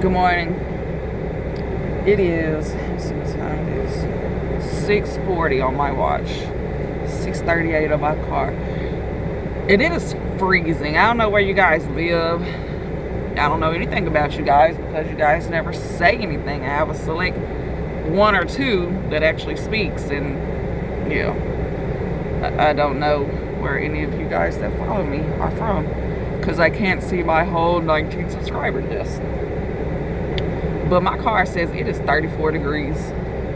Good morning. It is, let's see what time it is, 6:40 on my watch, 6:38 on my car. And it is freezing. I don't know where you guys live. I don't know anything about you guys because you guys never say anything. I have a select one or two that actually speaks, and yeah, I don't know where any of you guys that follow me are from because I can't see my whole 19 subscriber list. But my car says it is 34 degrees.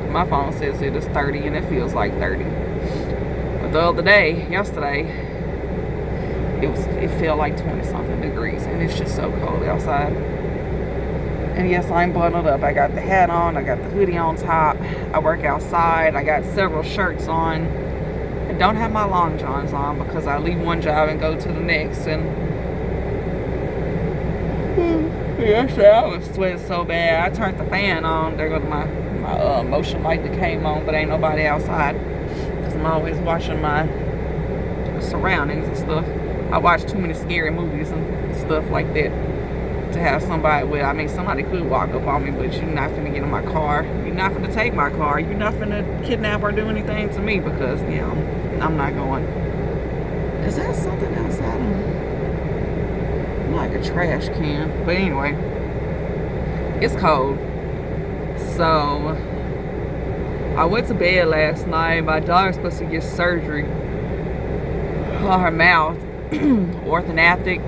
My phone says it is 30 and it feels like 30. But the other day, yesterday, it felt like 20 something degrees and it's just so cold outside. And yes, I'm bundled up. I got the hat on, I got the hoodie on top, I work outside, I got several shirts on. I don't have my long johns on because I leave one job and go to the next. And yesterday I was sweating so bad. I turned the fan on. There goes my motion light that came on, but ain't nobody outside because I'm always watching my surroundings and stuff. I watch too many scary movies and stuff like that to have somebody, well, I mean, somebody could walk up on me, but you're not finna get in my car. You're not finna take my car. You're not finna kidnap or do anything to me because, you know, I'm not going. Is that something outside of me? Like a trash can. But anyway, it's cold. So I went to bed last night. My daughter's supposed to get surgery on her mouth. Orthognathic,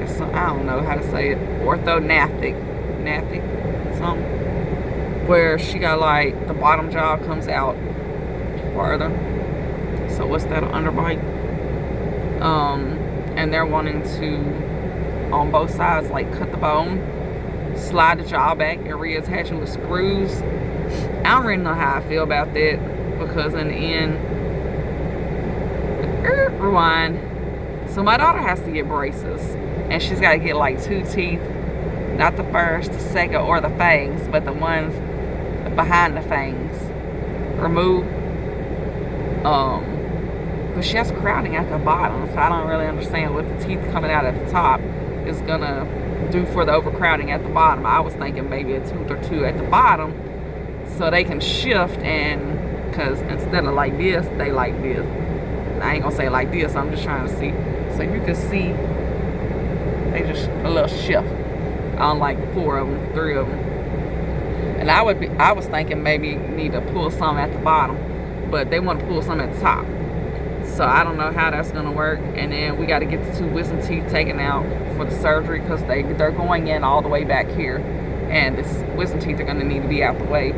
or something. I don't know how to say it. Orthognathic, something. Where she got like the bottom jaw comes out farther. So what's that, an underbite? And they're wanting to, on both sides, like cut the bone, slide the jaw back, and reattach it with screws. I don't really know how I feel about that because in the end, rewind. So my daughter has to get braces, and she's got to get like 2 teeth, not the first, the second, or the fangs, but the ones behind the fangs removed. But she has crowding at the bottom, so I don't really understand what the teeth coming out at the top is gonna do for the overcrowding at the bottom. I was thinking maybe a tooth or two at the bottom so they can shift, and because instead of like this, they like this. I ain't gonna say like this, I'm just trying to see. So you can see they just a little shift on like 4 of them, 3 of them. And I was thinking maybe need to pull some at the bottom, but they want to pull some at the top. So I don't know how that's gonna work. And then we got to get the 2 wisdom teeth taken out for the surgery because they're going in all the way back here, and the wisdom teeth are gonna need to be out the way.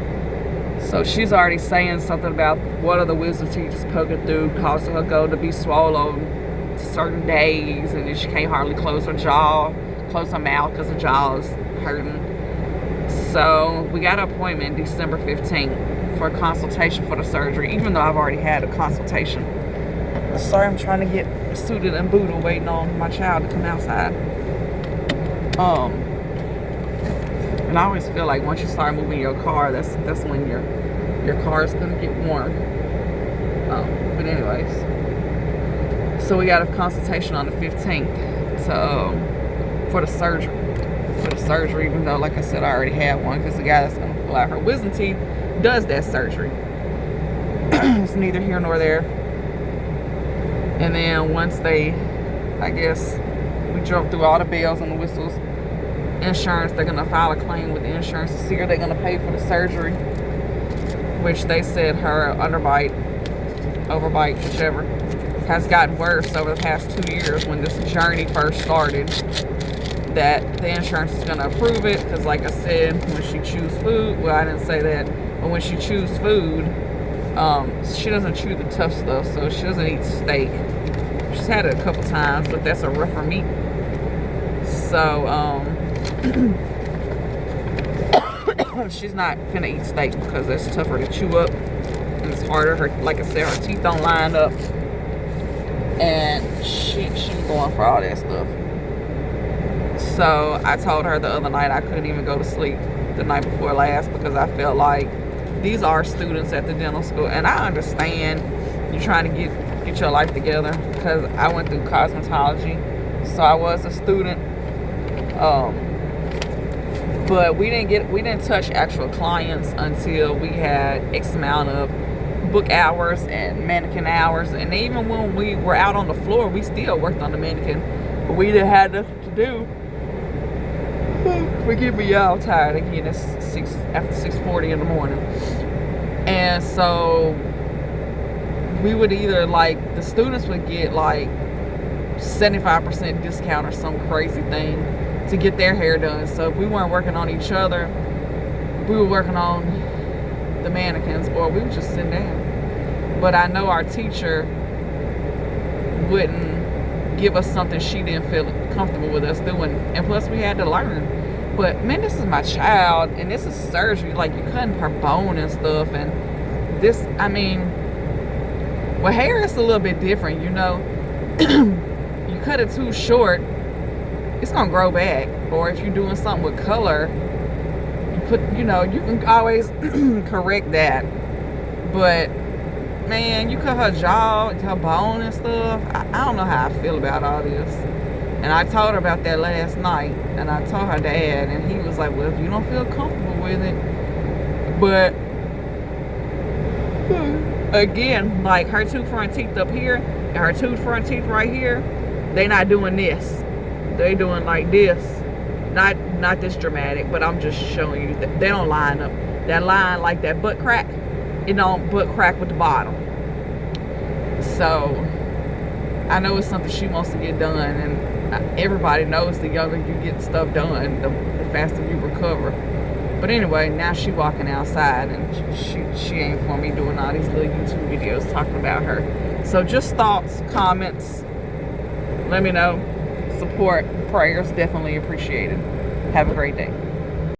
So she's already saying something about one of the wisdom teeth just poking through, causing her go to be swollen certain days, and then she can't hardly close her mouth because her jaw is hurting. So we got an appointment December 15th for a consultation for the surgery, even though I've already had a consultation. Sorry, I'm trying to get suited and booted, waiting on my child to come outside. And I always feel like once you start moving your car, that's when your car is gonna get warm. But anyways, so we got a consultation on the 15th for the surgery. Even though, like I said, I already had one because the guy that's gonna pull out her wisdom teeth does that surgery. It's neither here nor there. And then once I guess we drove through all the bells and the whistles, insurance, they're gonna file a claim with the insurance to see if they're gonna pay for the surgery, which they said her overbite, whichever, has gotten worse over the past 2 years when this journey first started, that the insurance is gonna approve it because, like I said, when she chews food, well, I didn't say that, but when she chews food, she doesn't chew the tough stuff, so she doesn't eat steak. She's had it a couple times, but that's a rougher meat. So she's not finna eat steak because it's tougher to chew up and it's harder. Like I said, her teeth don't line up, and she's going for all that stuff. So I told her the other night I couldn't even go to sleep the night before last because I felt like these are students at the dental school, and I understand you're trying to get your life together because I went through cosmetology, so I was a student. But we didn't touch actual clients until we had X amount of book hours and mannequin hours. And even when we were out on the floor, we still worked on the mannequin. But we didn't have nothing to do. Forgive me, y'all, tired again. It's after 6:40 in the morning. And so we would either, like, the students would get like 75% discount or some crazy thing to get their hair done. So if we weren't working on each other, we were working on the mannequins, or we would just sit down. But I know our teacher wouldn't give us something she didn't feel comfortable with us doing, and plus we had to learn. But man, this is my child, and this is surgery. Like, you're cutting her bone and stuff, and this, I mean, well, hair is a little bit different, you know. You cut it too short, it's gonna grow back. Or if you're doing something with color, you know, you can always correct that. But man, you cut her jaw, her bone and stuff. I don't know how I feel about all this. And I told her about that last night, and I told her dad, and he was like, well, if you don't feel comfortable with it. But again, like, her two front teeth up here and her two front teeth right here, they not doing this. They doing like this. Not this dramatic, but I'm just showing you that they don't line up. That line, like that butt crack, it don't butt crack with the bottom. So I know it's something she wants to get done, and everybody knows the younger you get stuff done, the faster you recover. But anyway, now she walking outside, and she ain't for me doing all these little YouTube videos talking about her. So just thoughts, comments, let me know. Support, prayers, definitely appreciated. Have a great day.